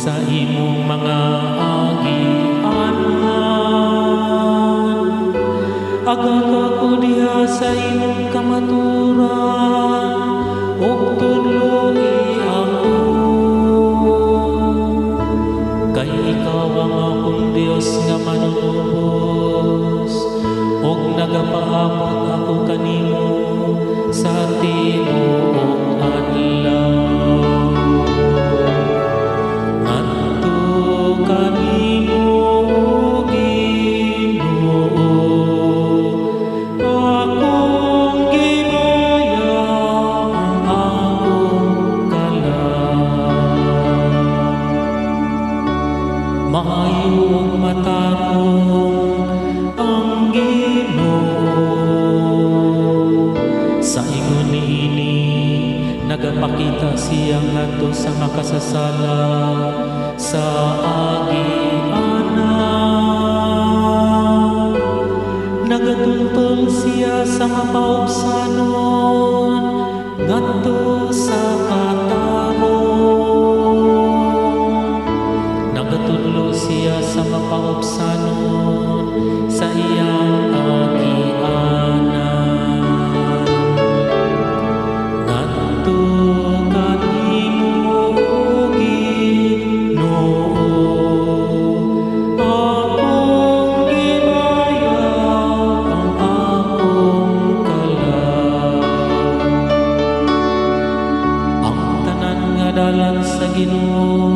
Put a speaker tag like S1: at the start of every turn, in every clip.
S1: sa imong mga agianan. Agaka ko diha sa imong kamaturan, ug tudloi ako. Kay ikaw ang akong Dios nga manunubos, ug nagapaabot ako kanimo sa tibuok adlaw. Ngadto kanimo, Ginoo, akong gibaya ang akong kalang. Maayo ug matarong ang Ginoo. Sa ingon niini nagapakita siya ngadto sa makasasala sa agianan. Nagatultol siya sa mapaubsanon ngadto sa katarong. Nagatudlo siya sa mapaubsanon sa iyang agianan. Ngadto kanimo, Ginoo, akong gibaya ang akong kalang. Ang tanan nga dalan sa Ginoo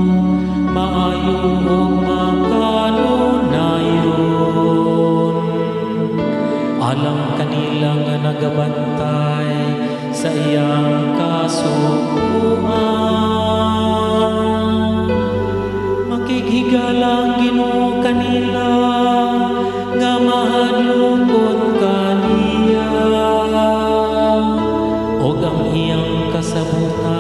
S1: maayo ug makanunayon. Alam kanila nga nagabantay sa iyang kasukuan. Makighigala ang Ginoo kanila nga mahadlokon kaniya, ug ang iyang kasabutan